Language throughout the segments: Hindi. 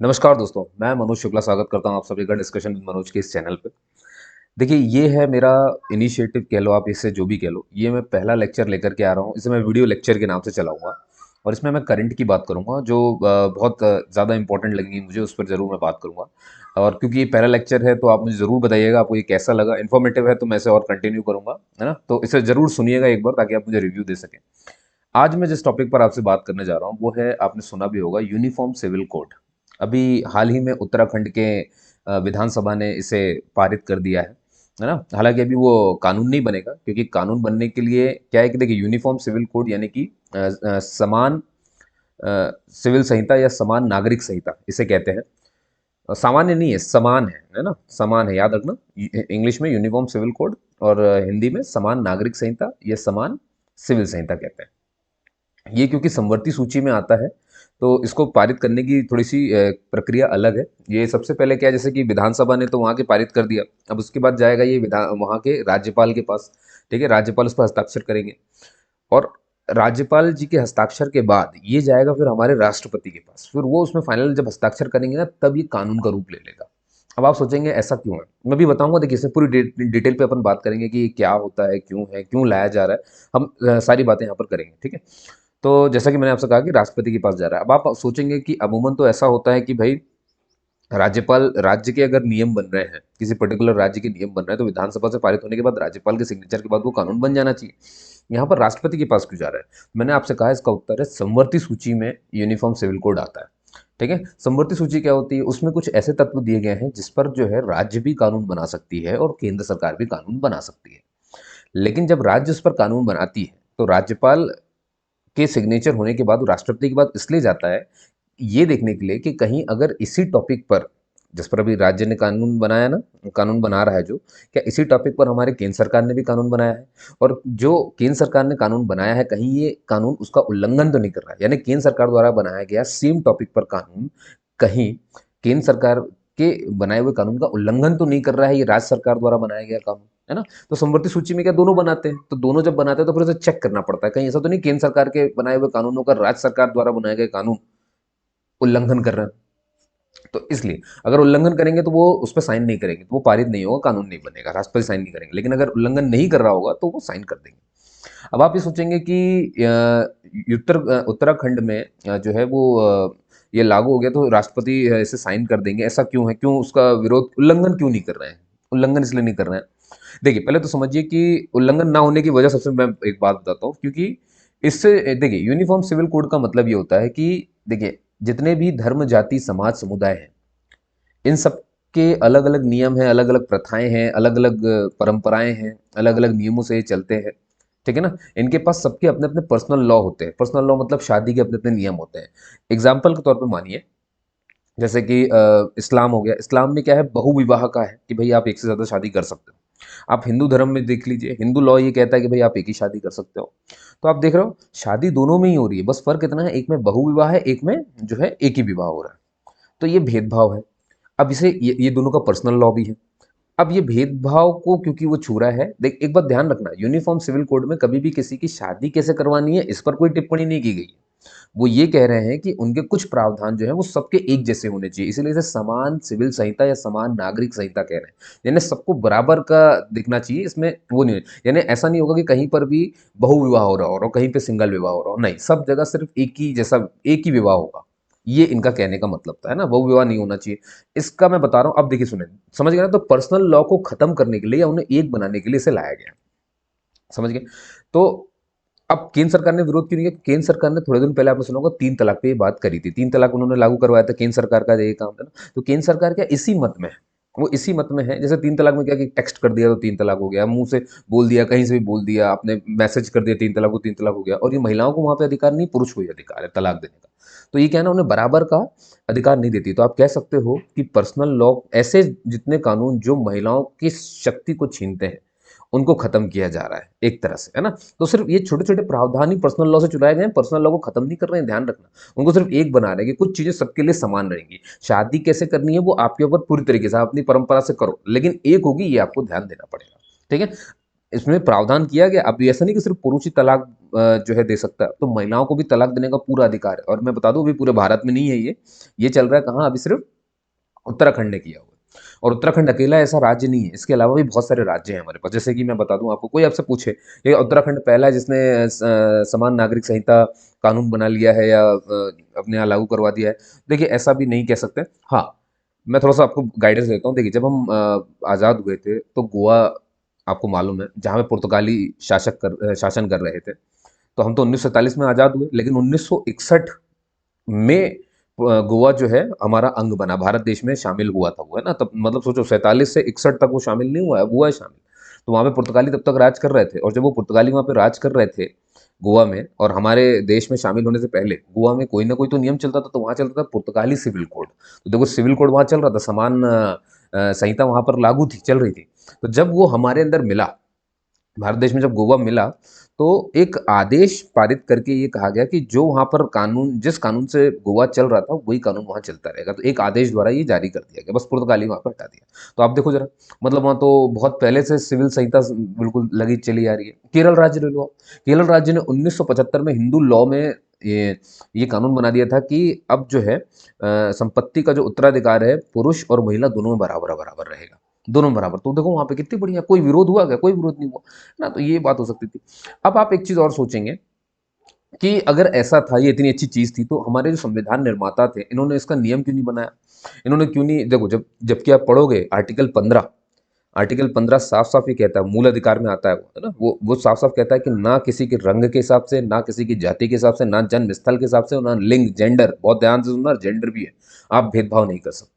नमस्कार दोस्तों, मैं मनोज शुक्ला स्वागत करता हूँ आप सभी का डिस्कशन विद मनोज के इस चैनल पे। देखिए, ये है मेरा इनिशिएटिव कह लो, आप इससे जो भी कह लो। ये मैं पहला लेक्चर लेकर के आ रहा हूँ। इसे मैं वीडियो लेक्चर के नाम से चलाऊँगा और इसमें मैं करंट की बात करूँगा जो बहुत ज़्यादा इंपॉर्टेंट लगेंगी मुझे, उस पर ज़रूर मैं बात करूँगा। और क्योंकि ये पहला लेक्चर है तो आप मुझे ज़रूर बताइएगा आपको ये कैसा लगा। इन्फॉर्मेटिव है तो मैं इसे और कंटिन्यू करूँगा, है ना? तो इसे ज़रूर सुनिएगा एक बार ताकि आप मुझे रिव्यू दे सकें। आज मैं जिस टॉपिक पर आपसे बात करने जा रहा हूँ वो है, आपने सुना भी होगा, यूनिफॉर्म सिविल कोड। अभी हाल ही में उत्तराखंड के विधानसभा ने इसे पारित कर दिया है ना? हालांकि अभी वो कानून नहीं बनेगा, क्योंकि कानून बनने के लिए क्या है कि देखिए, यूनिफॉर्म सिविल कोड यानी कि समान सिविल संहिता या समान नागरिक संहिता इसे कहते हैं। सामान्य नहीं है, समान है ना? समान है, याद रखना। इंग्लिश में यूनिफॉर्म सिविल कोड और हिंदी में समान नागरिक संहिता या समान सिविल संहिता कहते हैं। ये क्योंकि समवर्ती सूची में आता है तो इसको पारित करने की थोड़ी सी प्रक्रिया अलग है। ये सबसे पहले क्या है, जैसे कि विधानसभा ने तो वहाँ के पारित कर दिया। अब उसके बाद जाएगा ये विधान वहाँ के राज्यपाल के पास। ठीक है, राज्यपाल उस पर हस्ताक्षर करेंगे और राज्यपाल जी के हस्ताक्षर के बाद ये जाएगा फिर हमारे राष्ट्रपति के पास। फिर वो उसमें फाइनल जब हस्ताक्षर करेंगे ना, तब ये कानून का रूप ले लेगा। अब आप सोचेंगे ऐसा क्यों है, मैं भी बताऊंगा। देखिए, इसमें पूरी डिटेल पे अपन बात करेंगे कि ये क्या होता है, क्यों लाया जा रहा है। हम सारी बातें यहाँ पर करेंगे, ठीक है। तो जैसा कि मैंने आपसे कहा कि राष्ट्रपति के पास जा रहा है। अब आप सोचेंगे कि अमूमन तो ऐसा होता है कि भाई, राज्यपाल, राज्य के अगर नियम बन रहे हैं, किसी पर्टिकुलर राज्य के नियम बन रहे हैं, तो विधानसभा से पारित होने के बाद राज्यपाल के सिग्नेचर के बाद वो कानून बन जाना चाहिए। यहाँ पर राष्ट्रपति के पास क्यों जा रहा है? मैंने आपसे कहा, इसका उत्तर है समवर्ती सूची में यूनिफॉर्म सिविल कोड आता है। ठीक है, समवर्ती सूची क्या होती है? उसमें कुछ ऐसे तत्व दिए गए हैं जिस पर जो है राज्य भी कानून बना सकती है और केंद्र सरकार भी कानून बना सकती है। लेकिन जब राज्य उस पर कानून बनाती है तो राज्यपाल के सिग्नेचर होने के बाद वो राष्ट्रपति के बाद इसलिए जाता है, ये देखने के लिए कि कहीं अगर इसी टॉपिक पर, जिस पर अभी राज्य ने कानून बनाया ना, कानून बना रहा है जो, क्या इसी टॉपिक पर हमारे केंद्र सरकार ने भी कानून बनाया है? और जो केंद्र सरकार ने कानून बनाया है, कहीं ये कानून उसका उल्लंघन तो नहीं कर रहा है? यानी केंद्र सरकार द्वारा बनाया गया सेम टॉपिक पर कानून कहीं केंद्र सरकार के बनाए हुए कानून का उल्लंघन तो नहीं कर रहा है ये राज्य सरकार द्वारा बनाया गया कानून, है ना? तो समवर्ती सूची में क्या दोनों बनाते हैं, तो दोनों जब बनाते हैं तो फिर उसे चेक करना पड़ता है, कहीं ऐसा तो नहीं केंद्र सरकार के बनाए हुए कानूनों का राज्य सरकार द्वारा बनाए गए कानून उल्लंघन कर रहे हैं। तो इसलिए अगर उल्लंघन करेंगे तो वो उस पर साइन नहीं करेंगे, तो वो पारित नहीं होगा, कानून नहीं बनेगा, राष्ट्रपति साइन नहीं करेंगे। लेकिन अगर उल्लंघन नहीं कर रहा होगा तो वो साइन कर देंगे। अब आप ये सोचेंगे कि उत्तराखंड में जो है वो ये लागू हो गया तो राष्ट्रपति इसे साइन कर देंगे, ऐसा क्यों है? क्यों उसका विरोध, उल्लंघन क्यों नहीं कर रहे हैं? उल्लंघन इसलिए नहीं कर रहे हैं, देखिए, पहले तो समझिए कि उल्लंघन ना होने की वजह सबसे मैं एक बात बताता हूँ। क्योंकि इससे देखिए, यूनिफॉर्म सिविल कोड का मतलब ये होता है कि देखिए, जितने भी धर्म, जाति, समाज, समुदाय हैं, इन सब के अलग अलग नियम हैं, अलग अलग प्रथाएं हैं, अलग अलग परंपराएं हैं, अलग अलग नियमों से ये चलते हैं। ठीक है ना? इनके पास सबके अपने अपने पर्सनल लॉ होते हैं। पर्सनल लॉ मतलब शादी के अपने अपने नियम होते हैं। एग्जाम्पल के तौर पे मानिए, जैसे कि इस्लाम हो गया। इस्लाम में क्या है, बहु विवाह का है कि भाई आप एक से ज़्यादा शादी कर सकते हो। आप हिंदू धर्म में देख लीजिए, हिंदू लॉ ये कहता है कि भाई आप एक ही शादी कर सकते हो। तो आप देख रहे हो, शादी दोनों में ही हो रही है, बस फर्क इतना है, एक में बहु विवाह है, एक में जो है एक ही विवाह हो रहा है। तो ये भेदभाव है। अब इसे ये दोनों का पर्सनल लॉ भी है। अब ये भेदभाव को क्योंकि वो छू रहा है, देख एक बात ध्यान रखना, यूनिफॉर्म सिविल कोड में कभी भी किसी की शादी कैसे करवानी है इस पर कोई टिप्पणी नहीं की गई है। वो ये कह रहे हैं कि उनके कुछ प्रावधान जो है वो सबके एक जैसे होने चाहिए, इसीलिए इसे समान सिविल संहिता या समान नागरिक संहिता कह रहे हैं। यानी सबको बराबर का दिखना चाहिए, इसमें वो नहीं, यानी ऐसा नहीं होगा कि कहीं पर भी बहु विवाह हो रहा हो और कहीं पे सिंगल विवाह हो रहा हो, नहीं, सब जगह सिर्फ एक ही जैसा, एक ही विवाह होगा। ये इनका कहने का मतलब था, है ना? बहु विवाह नहीं होना चाहिए। इसका मैं बता रहा हूं, अब देखिए, सुने, समझ गए ना? तो पर्सनल लॉ को खत्म करने के लिए या उन्हें एक बनाने के लिए इसे लाया गया, समझ गए? तो अब केंद्र सरकार ने विरोध क्यों नहीं किया? केंद्र सरकार ने थोड़े दिन पहले आपने सुना होगा 3 तलाक पे ये बात करी थी। 3 तलाक उन्होंने लागू करवाया था, केंद्र सरकार का ये काम था ना। तो केंद्र सरकार क्या इसी मत में है, वो इसी मत में है। जैसे 3 तलाक में क्या कि टेक्स्ट कर दिया तो 3 तलाक हो गया, मुंह से बोल दिया, कहीं से भी बोल दिया आपने, मैसेज कर दिया 3 तलाक को, 3 तलाक हो गया। और ये महिलाओं को वहां पे अधिकार नहीं, पुरुष को ही अधिकार है तलाक देने का। तो ये क्या है ना, उन्हें बराबर का अधिकार नहीं देती। तो आप कह सकते हो कि पर्सनल लॉ, ऐसे जितने कानून जो महिलाओं की शक्ति को छीनते हैं, उनको खत्म किया जा रहा है एक तरह से, है ना? तो सिर्फ ये छोटे छोटे प्रावधान ही पर्सनल लॉ से चुराए गए हैं, पर्सनल लॉ को खत्म नहीं कर रहे हैं, ध्यान रखना। उनको सिर्फ एक बना रहे हैं कि कुछ चीजें सबके लिए समान रहेंगी। शादी कैसे करनी है वो आपके ऊपर पूरी तरीके से, आप अपनी परंपरा से करो, लेकिन एक होगी, ये आपको ध्यान देना पड़ेगा। ठीक है? इसमें प्रावधान किया गया। अब ऐसा नहीं कि सिर्फ पुरुष ही तलाक जो है दे सकता है, तो महिलाओं को भी तलाक देने का पूरा अधिकार है। और मैं बता दूं, अभी पूरे भारत में नहीं है ये चल रहा है कहाँ, अभी सिर्फ उत्तराखंड ने किया हुआ है। और उत्तराखंड अकेला ऐसा राज्य नहीं है, इसके अलावा भी बहुत सारे राज्य हैं हमारे पास। जैसे कि मैं बता दूं आपको, कोई आपसे पूछे ये उत्तराखंड पहला है जिसने समान नागरिक संहिता कानून बना लिया है या अपने यहाँ लागू करवा दिया है, देखिए ऐसा भी नहीं कह सकते। हाँ, मैं थोड़ा सा आपको गाइडेंस देता हूँ। देखिए, जब हम आज़ाद हुए थे तो गोवा, आपको मालूम है, जहाँ पे पुर्तगाली शासन कर रहे थे। तो हम तो 1947 में आज़ाद हुए, लेकिन 1961 में गोवा जो है हमारा अंग बना, भारत देश में शामिल हुआ था वो, है ना। तब मतलब सोचो, 47 से 61 तक वो शामिल नहीं हुआ है, हुआ है शामिल। तो वहाँ पे पुर्तगाली तब तक राज कर रहे थे, और जब वो पुर्तगाली वहाँ पे राज कर रहे थे गोवा में, और हमारे देश में शामिल होने से पहले गोवा में कोई ना कोई तो नियम चलता था। तो वहाँ चलता था पुर्तगाली सिविल कोड। तो देखो, सिविल कोड वहाँ चल रहा था, समान संहिता वहाँ पर लागू थी, चल रही थी। तो जब वो हमारे अंदर मिला, भारत देश में जब गोवा मिला, तो एक आदेश पारित करके ये कहा गया कि जो वहाँ पर कानून, जिस कानून से गोवा चल रहा था, वही कानून वहाँ चलता रहेगा। तो एक आदेश द्वारा ये जारी कर दिया गया, बस पुर्तगाली वहाँ पर हटा दिया। तो आप देखो जरा, मतलब वहाँ तो बहुत पहले से सिविल संहिता बिल्कुल लगी चली आ रही है। केरल राज्य ले लो आप। केरल राज्य ने 1975 में हिंदू लॉ में ये कानून बना दिया था कि अब जो है संपत्ति का जो उत्तराधिकार है, पुरुष और महिला दोनों में बराबर बराबर रहेगा, दोनों बराबर। तो देखो वहाँ पे कितनी बढ़िया, कोई विरोध हुआ क्या? कोई विरोध नहीं हुआ ना। तो ये बात हो सकती थी। अब आप एक चीज और सोचेंगे कि अगर ऐसा था, ये इतनी अच्छी चीज थी, तो हमारे जो संविधान निर्माता थे, इन्होंने इसका नियम क्यों नहीं बनाया? इन्होंने क्यों नहीं, देखो, जबकि आप पढ़ोगे आर्टिकल 15 साफ साफ ये कहता है, मूल अधिकार में आता है वो, है ना। वो साफ साफ कहता है कि ना किसी के रंग के हिसाब से, ना किसी की जाति के हिसाब से, ना जन्म स्थल के हिसाब से, और ना लिंग, जेंडर, बहुत ध्यान से सुनना, जेंडर भी है, आप भेदभाव नहीं कर सकते।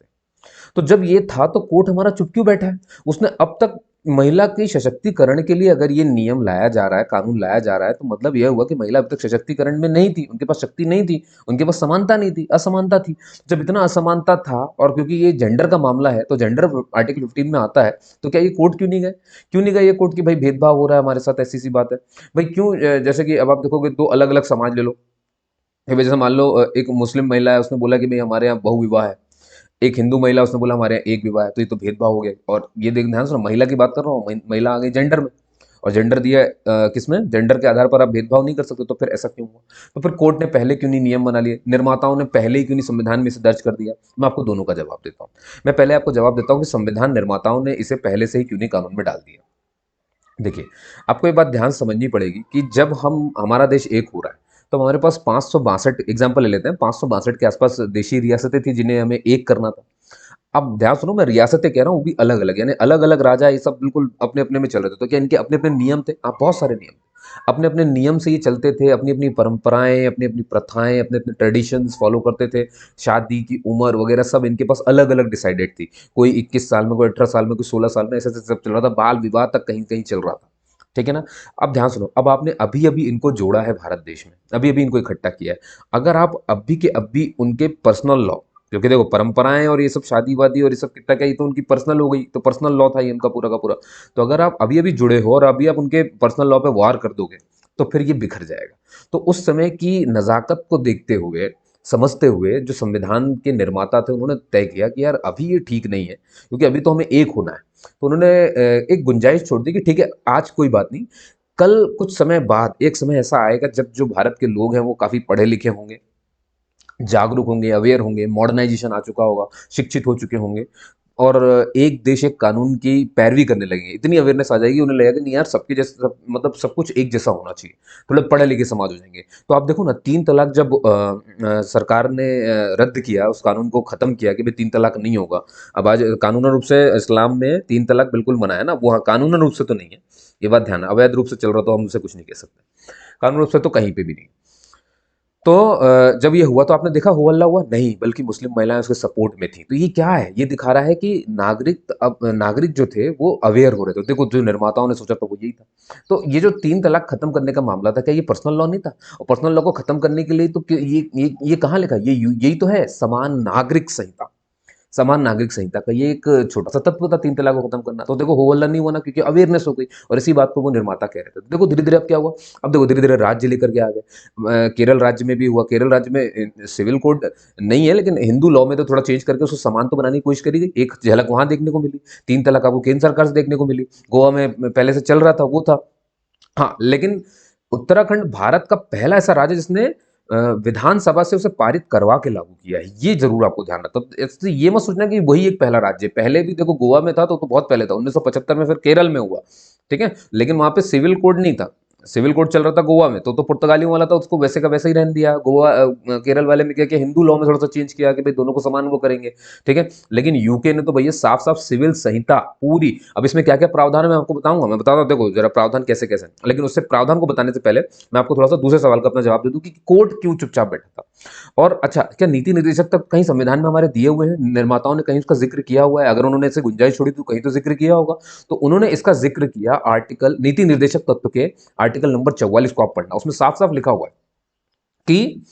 तो जब ये था, तो कोर्ट हमारा चुप क्यों बैठा है? उसने अब तक महिला के सशक्तिकरण के लिए अगर ये नियम लाया जा रहा है, कानून लाया जा रहा है, तो मतलब यह हुआ कि महिला अब तक सशक्तिकरण में नहीं थी, उनके पास शक्ति नहीं थी, उनके पास समानता नहीं थी, असमानता थी। जब इतना असमानता था, और क्योंकि ये जेंडर का मामला है, तो जेंडर आर्टिकल 15 में आता है, तो क्या ये कोर्ट क्यों नहीं गए? क्यों नहीं गए ये कोर्ट कि भाई भेदभाव हो रहा है हमारे साथ, ऐसी सी बात है। भाई क्यों, जैसे कि अब आप देखोगे, दो अलग अलग समाज ले लो। जैसे मान लो एक मुस्लिम महिला है, उसने बोला कि भाई हमारे यहाँ बहु विवाह है। एक हिंदू महिला, उसने बोला हमारे यहाँ एक विवाह है। तो ये तो भेदभाव हो गया। और ये देख, ध्यान से सुनो, महिला की बात कर रहा हूँ, महिला आ गई जेंडर में, और जेंडर दिया है, किसमें? जेंडर के आधार पर आप भेदभाव नहीं कर सकते। तो फिर ऐसा क्यों हुआ? तो फिर कोर्ट ने पहले क्यों नहीं नियम बना लिए? निर्माताओं ने पहले ही क्यों नहीं संविधान में इसे दर्ज कर दिया? मैं आपको दोनों का जवाब देता हूँ। मैं पहले आपको जवाब देता हूँ कि संविधान निर्माताओं ने इसे पहले से ही क्यों नहीं कानून में डाल दिया। देखिए, आपको ये बात ध्यान समझनी पड़ेगी कि जब हम, हमारा देश एक हो रहा है, तो हमारे पास 562 एग्जाम्पल ले लेते हैं, 562 के आसपास देशी रियासतें थी जिन्हें हमें एक करना था। अब ध्यान सुनो, मैं रियासतें कह रहा हूँ, वो भी अलग अलग, यानी अलग अलग राजा, ये सब बिल्कुल अपने अपने में चल रहे थे। तो क्या इनके अपने अपने नियम थे? हाँ, बहुत सारे नियम, अपने अपने नियम से ये चलते थे, अपनी अपनी परंपराएं, अपनी अपनी प्रथाएं, अपने अपने ट्रेडिशंस फॉलो करते थे। शादी की उम्र वगैरह सब इनके पास अलग अलग डिसाइडेड थी। कोई 21 साल में, कोई 18 साल में, कोई 16 साल में, ऐसे ऐसे सब चल रहा था। बाल विवाह तक कहीं कहीं चल रहा था। ठीक है ना। अब ध्यान सुनो, अब आपने अभी अभी इनको जोड़ा है भारत देश में, अभी अभी इनको इकट्ठा किया है। अगर आप अभी के अभी उनके पर्सनल लॉ, क्योंकि देखो परंपराएं और ये सब शादी वादी और ये सब कितना क्या, ये तो उनकी पर्सनल हो गई, तो पर्सनल लॉ था ये उनका पूरा का पूरा। तो अगर आप अभी अभी जुड़े हो और अभी आप उनके पर्सनल लॉ पे वार कर दोगे, तो फिर ये बिखर जाएगा। तो उस समय की नज़ाकत को देखते हुए, समझते हुए, जो संविधान के निर्माता थे, उन्होंने तय किया कि यार अभी ये ठीक नहीं है, क्योंकि अभी तो हमें एक होना है। तो उन्होंने एक गुंजाइश छोड़ दी कि ठीक है, आज कोई बात नहीं, कल कुछ समय बाद एक समय ऐसा आएगा जब जो भारत के लोग हैं वो काफ़ी पढ़े लिखे होंगे, जागरूक होंगे, अवेयर होंगे, मॉडर्नाइजेशन आ चुका होगा, शिक्षित हो चुके होंगे, और एक देश एक कानून की पैरवी करने लगेंगे। इतनी अवेयरनेस आ जाएगी, उन्हें लगेगा कि नहीं यार, सबके जैसे मतलब सब कुछ एक जैसा होना चाहिए, थोड़े पढ़े लिखे समाज हो जाएंगे। तो आप देखो ना, 3 तलाक जब सरकार ने रद्द किया, उस कानून को खत्म किया कि भाई 3 तलाक नहीं होगा। अब आज कानूनन रूप से इस्लाम में 3 तलाक बिल्कुल मना है ना, वो हाँ, कानूनन रूप से तो नहीं है, ये बात ध्यान है। अवैध रूप से चल रहा तो हम उसे कुछ नहीं कह सकते, कानून रूप से तो कहीं पे भी नहीं। तो जब ये हुआ, तो आपने देखा हो हल्ला हुआ नहीं, बल्कि मुस्लिम महिलाएं उसके सपोर्ट में थी। तो ये क्या है? ये दिखा रहा है कि नागरिक, अब नागरिक जो थे वो अवेयर हो रहे थे। देखो, जो निर्माताओं ने सोचा था वो यही था। तो ये जो 3 तलाक खत्म करने का मामला था, क्या ये पर्सनल लॉ नहीं था? और पर्सनल लॉ को खत्म करने के लिए तो ये कहाँ लिखा? यही तो है, समान नागरिक संहिता। समान नागरिक संहिता का ये एक छोटा सा तत्व था 3 तलाक को खत्म करना। तो देखो हो हल्ला नहीं होना, क्योंकि अवेयरनेस हो गई और इसी बात को वो निर्माता कह रहे थे। देखो धीरे धीरे अब क्या हुआ, अब देखो धीरे धीरे राज्य लेकर के आ गए। केरल राज्य में भी हुआ, केरल राज्य में सिविल कोड नहीं है, लेकिन हिंदू लॉ में तो थोड़ा चेंज करके उसको समान तो बनाने की कोशिश करी गई। एक झलक वहां देखने को मिली, 3 तलाक आपको केंद्र सरकार से देखने को मिली। गोवा में पहले से चल रहा था वो था। हाँ, लेकिन उत्तराखंड भारत का पहला ऐसा राज्य जिसने विधानसभा से उसे पारित करवा के लागू किया है, ये जरूर आपको ध्यान रखना। तो इससे ये मत सोचना कि वही एक पहला राज्य है। पहले भी देखो गोवा में था तो बहुत पहले था, 1975 में फिर केरल में हुआ, ठीक है, लेकिन वहां पे सिविल कोड नहीं था। सिविल कोड चल रहा था गोवा में, तो पुर्तगालियों वाला था, उसको वैसे का वैसे ही रहने दिया। गोवा केरल वाले में क्या किया, हिंदू लॉ में थोड़ा सा चेंज किया कि भाई दोनों को समान वो करेंगे, ठीक है। लेकिन यूके ने तो भैया साफ साफ सिविल संहिता पूरी, अब इसमें क्या क्या प्रावधान है मैं आपको बताऊंगा, मैं बताता हूं, देखो जरा प्रावधान कैसे कैसे हैं। लेकिन उससे प्रावधान को बताने से पहले मैं आपको थोड़ा सा दूसरे सवाल का अपना जवाब दे दूं कि कोर्ट क्यों चुपचाप बैठा था। और अच्छा, क्या नीति निर्देशक तक कहीं संविधान में हमारे दिए हुए हैं, निर्माताओं ने कहीं उसका जिक्र किया हुआ है? अगर उन्होंने ऐसे गुंजाइश छोड़ी तो कहीं तो जिक्र किया होगा। तो उन्होंने इसका जिक्र किया आर्टिकल, नीति निर्देशक तत्व के आर्टिकल नंबर 44 को आप पढ़ना, उसमें साफ साफ लिखा हुआ है कि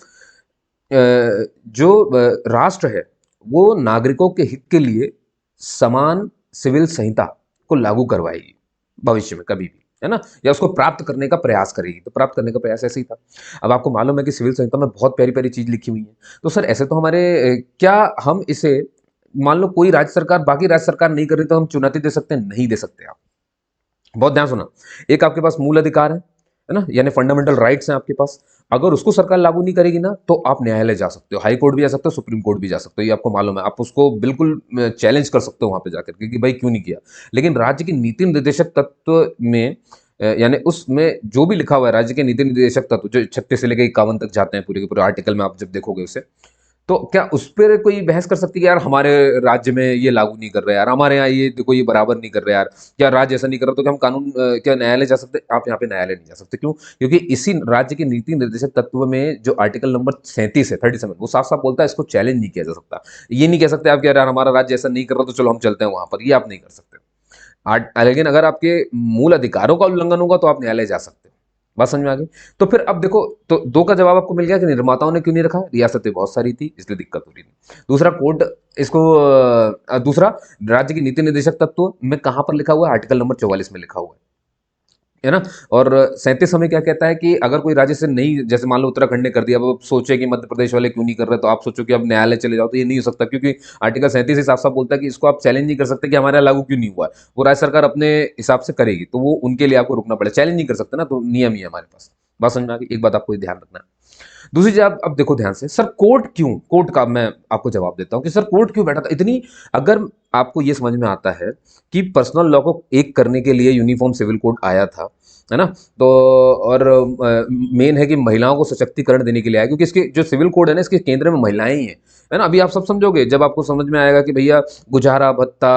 जो राष्ट्र है वो नागरिकों के हित के लिए समान सिविल संहिता को लागू करवाएगी भविष्य में कभी भी, है ना, या उसको प्राप्त करने का प्रयास करेगी। तो प्राप्त करने का प्रयास ऐसे ही था। अब आपको मालूम है कि सिविल संहिता में बहुत प्यारी प्यारी चीज लिखी हुई है। तो सर ऐसे तो हमारे क्या हम इसे, मान लो कोई राज्य सरकार, बाकी राज्य सरकार नहीं कर रही तो हम चुनौती दे सकते हैं? नहीं दे सकते आप। बहुत ध्यान सुना। एक आपके पास मूल अधिकार है ना, यानी फंडामेंटल राइट्स हैं आपके पास। अगर उसको सरकार लागू नहीं करेगी ना तो आप न्यायालय जा सकते हो, हाई कोर्ट भी जा सकते हो, सुप्रीम कोर्ट भी जा सकते हो, ये आपको मालूम है। आप उसको बिल्कुल चैलेंज कर सकते हो वहां पे जाकर के कि भाई क्यों नहीं किया। लेकिन राज्य की नीति निर्देशक तत्व में यानी उसमें जो भी लिखा हुआ है राज्य के नीति निर्देशक तत्व, जो 36 से लेकर 51 तक जाते हैं पूरे के पूरे आर्टिकल में, आप जब देखोगे उसे, तो क्या उस पर कोई बहस कर सकती है कि यार हमारे राज्य में ये लागू नहीं कर रहे यार, हमारे यहाँ ये देखो ये बराबर नहीं कर रहे यार, क्या राज्य ऐसा नहीं कर रहा तो क्या हम कानून क्या न्यायालय जा सकते? आप यहाँ पे न्यायालय नहीं जा सकते। क्यों? क्योंकि इसी राज्य के नीति निर्देशक तत्व में जो आर्टिकल नंबर 37 है, 37, वो साफ साफ बोलता है इसको चैलेंज नहीं किया जा सकता। ये नहीं कह सकते आप कि यार हमारा राज्य ऐसा नहीं कर रहा तो चलो हम चलते हैं वहां पर, ये आप नहीं कर सकते। लेकिन अगर आपके मूल अधिकारों का उल्लंघन होगा तो आप न्यायालय जा सकते हो। बात समझ में आ गई? तो फिर अब देखो, तो दो का जवाब आपको मिल गया कि निर्माताओं ने क्यों नहीं रखा, रियासतें बहुत सारी थी इसलिए दिक्कत हो रही थी। दूसरा कोड, इसको दूसरा, राज्य की नीति निर्देशक तत्व में कहां पर लिखा हुआ है? आर्टिकल नंबर 44 में लिखा हुआ है ना। और 37 हमें क्या कहता है कि अगर कोई राज्य से नहीं, जैसे मान लो उत्तराखंड ने कर दिया, अब आप सोचे कि मध्य प्रदेश वाले क्यों नहीं कर रहे, तो आप सोचो कि अब न्यायालय चले जाओ, तो ये नहीं हो सकता, क्योंकि आर्टिकल 37 ही साफ साफ बोलता है कि इसको आप चैलेंज नहीं कर सकते कि हमारे यहाँ लागू क्यों नहीं हुआ है। वो राज्य सरकार अपने हिसाब से करेगी, तो वो उनके लिए आपको रुकना पड़ेगा, चैलेंज नहीं कर सकते ना, तो नियम ही है हमारे पास। बात समझ में आ गई? एक बात आपको ध्यान रखना है। दूसरी चीज, आप अब देखो ध्यान से, सर कोर्ट क्यों, कोर्ट का मैं आपको जवाब देता हूं कि सर कोर्ट क्यों बैठा था इतनी। अगर आपको ये समझ में आता है कि पर्सनल लॉ को एक करने के लिए यूनिफॉर्म सिविल कोड आया था, है ना, तो और मेन है कि महिलाओं को सशक्तिकरण देने के लिए आया, क्योंकि इसके जो सिविल कोड है ना, इसके केंद्र में महिलाएं ही हैं, है ना। अभी आप सब समझोगे जब आपको समझ में आएगा कि भैया गुजारा भत्ता,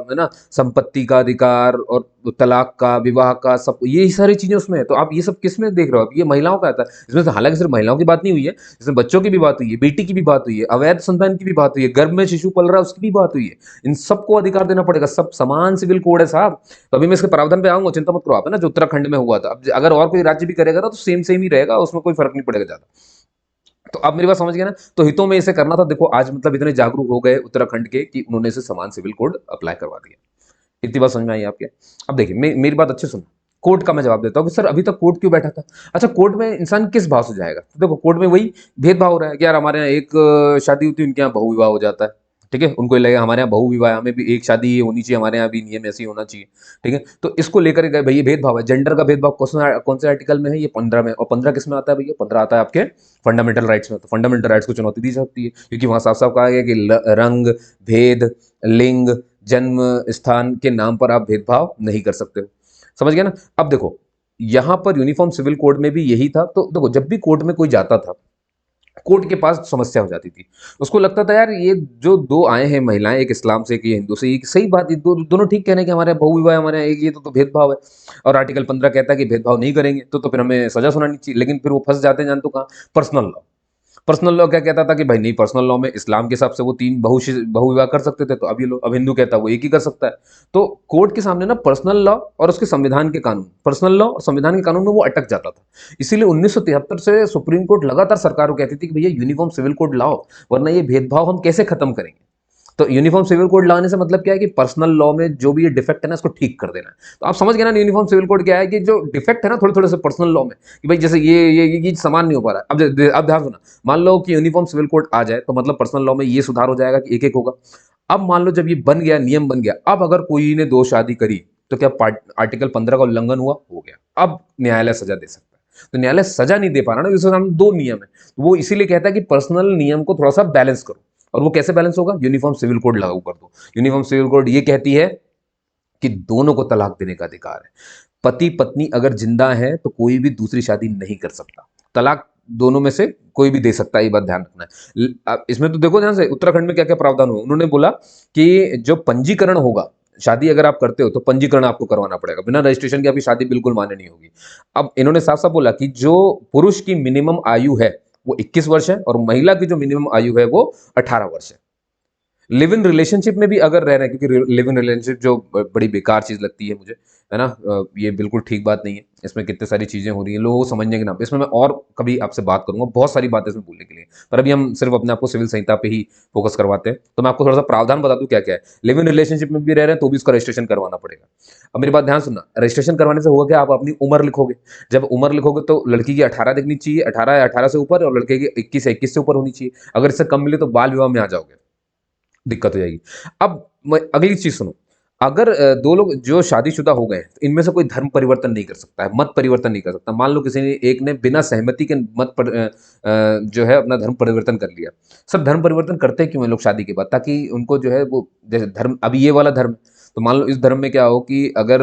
है ना, संपत्ति का अधिकार और तलाक का, विवाह का, सब ये सारी चीजें उसमें है। तो आप ये सब किस में देख रहे हो? अब ये महिलाओं का आता है इसमें से, हालांकि सिर्फ महिलाओं की बात नहीं हुई है, इसमें बच्चों की भी बात हुई है, बेटी की भी बात हुई है, अवैध संतान की भी बात हुई है, गर्भ में शिशु पल रहा है उसकी भी बात हुई है। इन सबको अधिकार देना पड़ेगा, सब समान सिविल कोड है साहब। तो अभी मैं इसके प्रावधान पे आऊंगा, चिंता मत करो आप, है ना, जो उत्तराखंड में हुआ था। अब अगर और कोई राज्य भी करेगा ना तो सेम सेम ही रहेगा, उसमें कोई फर्क नहीं पड़ेगा ज्यादा। तो आप मेरी बात समझ गए ना? तो हितों में इसे करना था। देखो आज मतलब इतने जागरूक हो गए उत्तराखंड के कि उन्होंने इसे समान सिविल कोड अप्लाई करवा दिया। इतनी बात समझ में आई आपके? अब देखिए मेरी बात अच्छे सुनो। कोर्ट का मैं जवाब देता हूँ कि सर अभी तक कोर्ट क्यों बैठा था। अच्छा, कोर्ट में इंसान किस भाव से जाएगा? तो देखो कोर्ट में वही भेदभाव हो रहा है कि यार हमारे यहाँ एक शादी होती है, उनके यहाँ बहु विवाह हो जाता है, ठीक है। उनको ये लगेगा हमारे यहाँ बहु विवाह, हमें भी एक शादी ये होनी चाहिए, हमारे यहाँ भी नियम ऐसे ही होना चाहिए, ठीक है। तो इसको लेकर गए भाई, ये भेदभाव है। जेंडर का भेदभाव कौन से आर्टिकल में है? ये 15 में। और 15 किस में आता है भैया? 15 आता है आपके फंडामेंटल राइट्स में। तो फंडामेंटल राइट्स को चुनौती दी सकती है, क्योंकि वहां साफ साफ कहा गया कि रंग, भेद, लिंग, जन्म स्थान के नाम पर आप भेदभाव नहीं कर सकते हो। समझ गए ना? अब देखो यहां पर यूनिफॉर्म सिविल कोड में भी यही था। तो देखो जब भी कोर्ट में कोई जाता था, कोर्ट के पास समस्या हो जाती थी। उसको लगता था यार ये जो दो आए हैं महिलाएं, एक इस्लाम से एक ये हिंदू से, ये सही बात, ये दोनों ठीक कह रहे हैं कि हमारे यहाँ बहु विवाह है, हमारे यहाँ एक ये तो भेदभाव है। और आर्टिकल 15 कहता है कि भेदभाव नहीं करेंगे, तो फिर हमें सजा सुनानी चाहिए। लेकिन फिर वो फंस जाते हैं, जानते हो कहाँ? Personal law. पर्सनल लॉ क्या कहता था कि भाई नहीं, पर्सनल लॉ में इस्लाम के हिसाब से वो 3 बहु विवाह कर सकते थे, तो अब ये लो, अब हिंदू कहता है वो एक ही कर सकता है। तो कोर्ट के सामने ना पर्सनल लॉ और उसके संविधान के कानून, पर्सनल लॉ और संविधान के कानून में वो अटक जाता था। इसीलिए 1973 से सुप्रीम कोर्ट लगातार सरकार को कहती थी कि भैया यूनिफॉर्म सिविल कोड लाओ, वरना ये भेदभाव हम कैसे खत्म करेंगे। तो यूनिफॉर्म सिविल कोड लाने से मतलब क्या है कि पर्सनल लॉ में जो भी ये डिफेक्ट है ना इसको ठीक कर देना है। तो आप समझ गए ना यूनिफॉर्म सिविल कोड क्या है, कि जो डिफेक्ट है ना थोड़े थोड़े से पर्सनल लॉ में, कि भाई जैसे ये समान नहीं हो पा रहा है। अब ध्यान सुना, मान लो कि यूनिफॉर्म सिविल कोड आ जाए तो मतलब पर्सनल लॉ में ये सुधार हो जाएगा कि एक एक होगा। अब मान लो जब ये बन गया, नियम बन गया, अब अगर कोई ने दो शादी करी तो क्या आर्टिकल 15 का उल्लंघन हुआ, हो गया, अब न्यायालय सजा दे सकता है। तो न्यायालय सजा नहीं दे पा रहा ना, इसके सामने दो नियम है, तो वो इसीलिए कहता है कि पर्सनल नियम को थोड़ा सा बैलेंस करो। और वो कैसे बैलेंस होगा, यूनिफॉर्म सिविल कोड लागू कर दो। यूनिफॉर्म सिविल कोड ये कहती है कि दोनों को तलाक देने का अधिकार है। पति पत्नी अगर जिंदा है तो कोई भी दूसरी शादी नहीं कर सकता, तलाक दोनों में से कोई भी दे सकता है, ये बात ध्यान रखना है। अब इसमें तो देखो ध्यान से उत्तराखंड में क्या क्या प्रावधान हुआ। उन्होंने बोला कि जो पंजीकरण होगा, शादी अगर आप करते हो तो पंजीकरण आपको करवाना पड़ेगा, बिना रजिस्ट्रेशन के आपकी शादी बिल्कुल मान्य नहीं होगी। अब इन्होंने साफ साफ बोला कि जो पुरुष की मिनिमम आयु है वो 21 वर्ष है और महिला की जो मिनिमम आयु है वो 18 वर्ष है। लिव इन रिलेशनशिप में भी अगर रह रहे हैं, क्योंकि लिव इन रिलेशनशिप जो बड़ी बेकार चीज लगती है मुझे, है ना, ये बिल्कुल ठीक बात नहीं है। इसमें कितनी सारी चीजें हो रही हैं लोगों को समझने के नाम पे। इसमें मैं और कभी आपसे बात करूंगा, बहुत सारी बातें इसमें बोलने के लिए, पर अभी हम सिर्फ अपने आपको सिविल संहिता पे ही फोकस करवाते हैं। तो मैं आपको थोड़ा सा प्रावधान बता दूं क्या क्या है। लिव इन रिलेशनशिप में भी रह रहे हैं तो भी उसका रजिस्ट्रेशन करवाना पड़ेगा। अब मेरी बात ध्यान सुनना, रजिस्ट्रेशन करवाने से होगा क्या, आप अपनी उम्र लिखोगे। जब उम्र लिखोगे तो लड़की की 18 दिखनी चाहिए, 18 या 18 से ऊपर, और लड़के की 21 या 21 से ऊपर होनी चाहिए। अगर इससे कम मिले तो बाल विवाह में आ जाओगे, दिक्कत हो जाएगी। अब अगली चीज सुनो, अगर दो लोग जो शादीशुदा हो गए तो इनमें से कोई धर्म परिवर्तन नहीं कर सकता है, मत परिवर्तन नहीं कर सकता। मान लो किसी ने एक ने बिना सहमति के जो है अपना धर्म परिवर्तन कर लिया। सब धर्म परिवर्तन करते क्यों हैं लोग शादी के बाद, ताकि उनको जो है वो जैसे धर्म, अभी ये वाला धर्म, तो मान लो इस धर्म में क्या हो कि अगर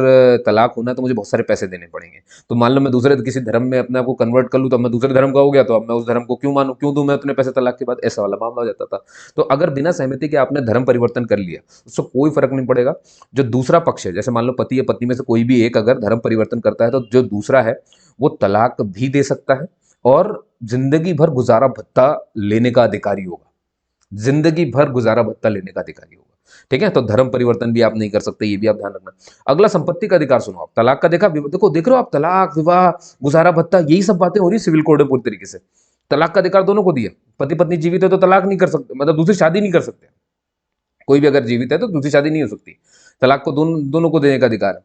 तलाक होना है तो मुझे बहुत सारे पैसे देने पड़ेंगे। तो मान लो मैं दूसरे किसी धर्म में अपने आप को कन्वर्ट कर लूँ, तो अब मैं दूसरे धर्म का हो गया, तो अब मैं उस धर्म को क्यों मानूं, क्यों दूं मैं उतने पैसे तलाक के बाद, ऐसा वाला मामला हो जाता था। तो अगर बिना सहमति के आपने धर्म परिवर्तन कर लिया उससे कोई फर्क नहीं पड़ेगा। जो दूसरा पक्ष है, जैसे मान लो पति या पत्नी में से कोई भी एक अगर धर्म परिवर्तन करता है तो जो दूसरा है वो तलाक भी दे सकता है और जिंदगी भर गुजारा भत्ता लेने का अधिकारी होगा। जिंदगी भर गुजारा भत्ता लेने का अधिकारी होगा। ठीक है, तो धर्म परिवर्तन भी आप नहीं कर सकते, ये भी आप ध्यान रखना। अगला संपत्ति का अधिकार सुनो आप। तलाक का देखा, देखो देख रहे हो आप, तलाक, विवाह, गुजारा भत्ता, यही सब बातें हो रही सिविल कोड में पूरी तरीके से। तलाक का अधिकार दोनों को दिया। पति पत्नी जीवित है तो तलाक नहीं कर सकते, मतलब दूसरी शादी नहीं कर सकते। कोई भी अगर जीवित है तो दूसरी शादी नहीं हो सकती। तलाक को दोनों को देने का अधिकार है।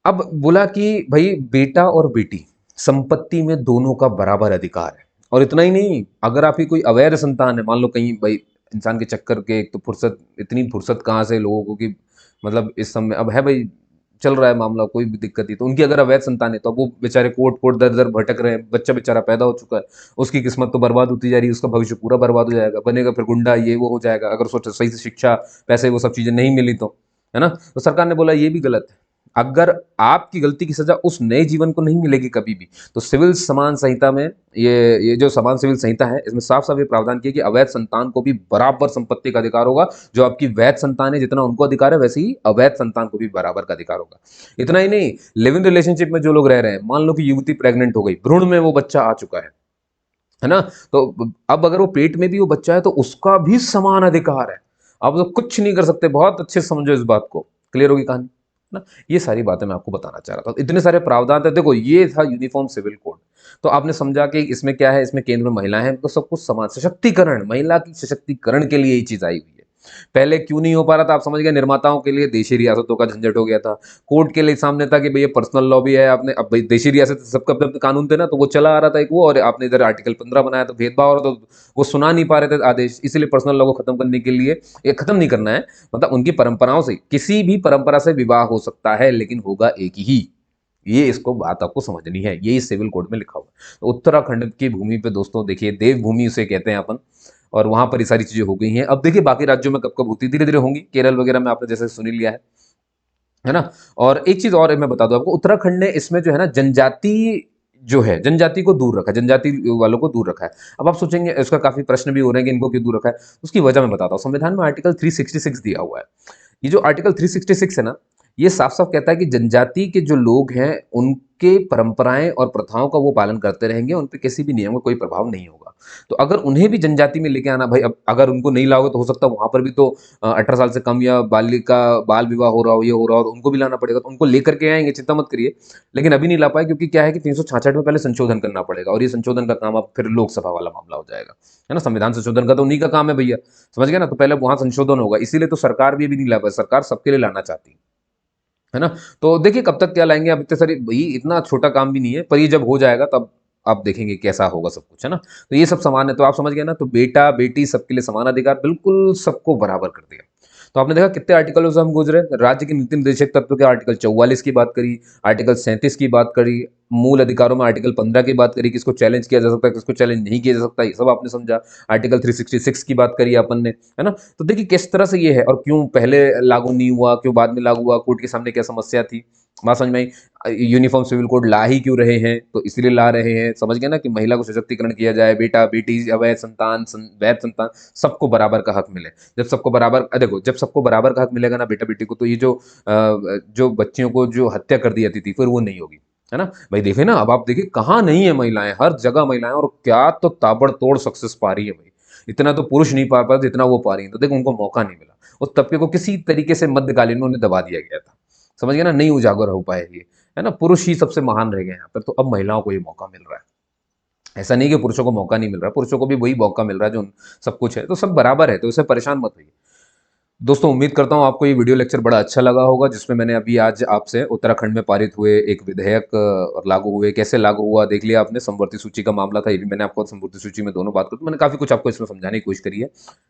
अब बोला कि भाई बेटा और बेटी संपत्ति में दोनों का बराबर अधिकार है। और इतना ही नहीं, अगर आपकी कोई अवैध संतान है, मान लो कहीं भाई इंसान के चक्कर के, एक तो फुर्सत, इतनी फुर्सत कहाँ से लोगों को कि मतलब इस समय अब है भाई, चल रहा है मामला, कोई भी दिक्कत नहीं, तो उनकी अगर अवैध संतान है तो अब वो बेचारे कोर्ट कोर्ट दर दर भटक रहे हैं। बच्चा बेचारा पैदा हो चुका है, उसकी किस्मत तो बर्बाद होती जा रही है, उसका भविष्य पूरा बर्बाद हो जाएगा, बनेगा फिर गुंडा, ये वो हो जाएगा, अगर सोच सही से शिक्षा, पैसे, वो सब चीजें नहीं मिली तो, है ना। तो सरकार ने बोला ये भी गलत है। अगर आपकी गलती की सजा उस नए जीवन को नहीं मिलेगी कभी भी, तो सिविल समान संहिता में ये जो समान सिविल संहिता है इसमें साफ साफ ये प्रावधान किया कि अवैध संतान को भी बराबर संपत्ति का अधिकार होगा। जो आपकी वैध संतान है, जितना उनको अधिकार है वैसे ही अवैध संतान को भी बराबर का अधिकार होगा। इतना ही नहीं, लिव इन रिलेशनशिप में जो लोग रह रहे हैं, मान लो कि युवती प्रेग्नेंट हो गई, भ्रूण में वो बच्चा आ चुका है ना, तो अब अगर वो पेट में भी वो बच्चा है तो उसका भी समान अधिकार है। आप तो कुछ नहीं कर सकते। बहुत अच्छे से समझो इस बात को, क्लियर होगी कहानी ना। ये सारी बातें मैं आपको बताना चाह रहा था। इतने सारे प्रावधान थे, देखो ये था यूनिफॉर्म सिविल कोड। तो आपने समझा कि इसमें क्या है, इसमें केंद्र में महिलाएं हैं तो सब कुछ समान, सशक्तिकरण, महिला की सशक्तिकरण के लिए ये चीज आई हुई है। पहले क्यों नहीं हो पा रहा था, आप समझ गए, निर्माताओं के लिए देशी रियासतों का झंझट हो गया था। कोर्ट के लिए सामने था कि भैया पर्सनल लॉ भी है, आपने अब भाई देशी रियासत सबका अपने अपने कानून थे ना, तो वो चला आ रहा था एक वो, और आपने इधर आर्टिकल 15 बनाया तो भेदभाव हो रहा था, तो वो सुना नहीं पा रहे थे आदेश, इसीलिए पर्सनल लॉ को खत्म करने के लिए, ये खत्म नहीं करना है, मतलब उनकी परंपराओं से, किसी भी परंपरा से विवाह हो सकता है लेकिन होगा एक ही। ये इसको बात आपको समझनी है, ये इस सिविल कोड में लिखा हुआ है। तो उत्तराखंड की भूमि पे दोस्तों देखिए, देवभूमि उसे कहते हैं अपन, और वहां पर ये सारी चीजें हो गई हैं। अब देखिए बाकी राज्यों में कब कब होती, धीरे धीरे होंगी, केरल वगैरह में आपने जैसे सुन ही लिया है ना। और एक चीज और मैं बता दूं आपको, उत्तराखंड ने इसमें जो है ना जनजाति, जो है जनजाति को दूर रखा है, जनजाति वालों को दूर रखा है। अब आप सोचेंगे, इसका काफी प्रश्न भी हो रहे हैं कि इनको क्यों दूर रखा है। उसकी वजह मैं बताता हूँ। संविधान में आर्टिकल 366 दिया हुआ है। ये जो आर्टिकल 366 है ना, ये साफ-साफ कहता है कि जनजाति के जो लोग हैं, उनके परंपराएँ और प्रथाओं का वो पालन करते रहेंगे, उन पे किसी भी नियम का कोई प्रभाव नहीं होगा। तो अगर उन्हें भी जनजाति में लेके आना भाई, अब अगर उनको नहीं लाओगे तो हो सकता है वहाँ पर भी तो 18 साल से कम या बालिका बाल विवाह हो रहा हो, ये हो रहा हो, तो उनको भी लाना पड़ेगा, तो उनको लेकर के आएँगे, चिंता मत करिए। लेकिन अभी नहीं ला पाए क्योंकि क्या है कि 366 में पहले संशोधन करना पड़ेगा और ये संशोधन का काम अब फिर लोकसभा वाला मामला हो जाएगा, है ना? संविधान संशोधन का तो उन्हीं का काम है भैया, समझ गए ना? तो पहले वहाँ संशोधन होगा, इसीलिए तो सरकार भी अभी नहीं ला पाई, सरकार सबके लिए लाना चाहती है ना? तो देखिए कब तक क्या लाएँगे, अब इतने सारे भई इतना छोटा काम भी नहीं है, पर ये जब हो जाएगा तब आप देखेंगे कैसा होगा सब कुछ, है ना? तो ये सब समान है, तो आप समझ गए ना? तो बेटा-बेटी सबके लिए समान अधिकार, बिल्कुल सबको बराबर कर दिया। तो आपने देखा कितने आर्टिकलों से हम गुज़रे, राज्य के नीति निर्देशक तत्व के आर्टिकल 44 की बात करी, आर्टिकल 37 की बात करी, मूल अधिकारों में आर्टिकल 15 की बात करी, किसको चैलेंज किया जा सकता है, किसको चैलेंज नहीं किया जा सकता, ये सब आपने समझा। आर्टिकल 366 की बात करी अपन ने, है ना? तो देखिए किस तरह से ये है और क्यों पहले लागू नहीं हुआ, क्यों बाद में लागू हुआ, कोर्ट के सामने क्या समस्या थी, बात समझ में आई। यूनिफॉर्म सिविल कोड ला ही क्यों रहे हैं, तो इसीलिए ला रहे हैं, समझ गए ना, कि महिला को सशक्तिकरण किया जाए, बेटा बेटी अवैध संतान वैध संतान सबको बराबर का हक मिले। जब सबको बराबर देखो, जब सबको बराबर का हक मिलेगा ना बेटा बेटी को, तो ये जो बच्चियों को जो हत्या कर दी जाती थी फिर वो नहीं होगी, है ना? भाई देखिए ना, अब आप देखिए कहाँ नहीं है महिलाएं, हर जगह महिलाएं, और क्या तो ताबड़तोड़ सक्सेस पा रही है भाई। इतना तो पुरुष नहीं पा पाते जितना वो पा रही है, तो देखो उनको मौका नहीं मिला। उस तबके को किसी तरीके से मध्यकालीन में उन्हें दबा दिया गया था, समझ गए ना, नहीं उजागर हो पाए ये, है ना? पुरुष ही सबसे महान रह गए यहाँ पर, तो अब महिलाओं को ये मौका मिल रहा है। ऐसा नहीं कि पुरुषों को मौका नहीं मिल रहा, पुरुषों को भी वही मौका मिल रहा है जो सब कुछ है, तो सब बराबर है, तो इससे परेशान मत होइए। दोस्तों उम्मीद करता हूँ आपको ये वीडियो लेक्चर बड़ा अच्छा लगा होगा, जिसमें मैंने अभी आज आपसे उत्तराखंड में पारित हुए एक विधेयक और लागू हुए, कैसे लागू हुआ देख लिया आपने, समवर्ती सूची का मामला था, ये भी मैंने आपको समवर्ती सूची में दोनों बात कर, तो मैंने काफ़ी कुछ आपको इसमें समझाने की कोशिश करी है।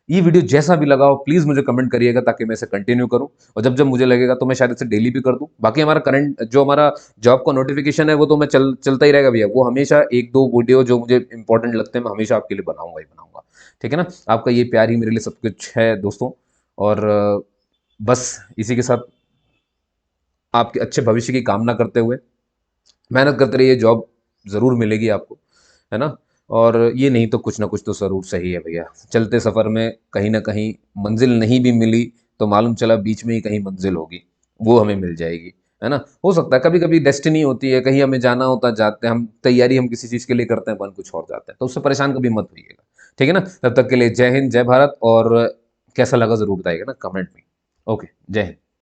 ये वीडियो जैसा भी लगा हो प्लीज़ मुझे कमेंट करिएगा ताकि मैं इसे कंटिन्यू करूँ, और जब जब मुझे लगेगा तो मैं शायद इसे डेली भी कर दूँ। बाकी हमारा करंट जो हमारा जॉब का नोटिफिकेशन है वो तो मैं चलता ही रहेगा भैया, वो हमेशा एक दो वीडियो जो मुझे इंपॉर्टेंट लगते हैं मैं हमेशा आपके लिए बनाऊंगा ही बनाऊंगा, ठीक है ना? आपका ये प्यार ही मेरे लिए सब कुछ है दोस्तों, और बस इसी के साथ आपके अच्छे भविष्य की कामना करते हुए मेहनत करते रहिए, जॉब ज़रूर मिलेगी आपको, है ना? और ये नहीं तो कुछ ना कुछ तो ज़रूर सही है भैया। चलते सफ़र में कहीं न कहीं मंज़िल नहीं भी मिली तो मालूम चला बीच में ही कहीं मंज़िल होगी, वो हमें मिल जाएगी, है ना? हो सकता है कभी-कभी डेस्टिनी होती है, कहीं हमें जाना होता है जाते हैं, हम तैयारी हम किसी चीज़ के लिए करते हैं, बन कुछ और जाता है, तो उससे परेशान कभी मत होइएगा, ठीक है ना? तब तक के लिए जय हिंद, जय भारत, और कैसा लगा ज़रूर बताइएगा ना कमेंट में। ओके, जय हिंद।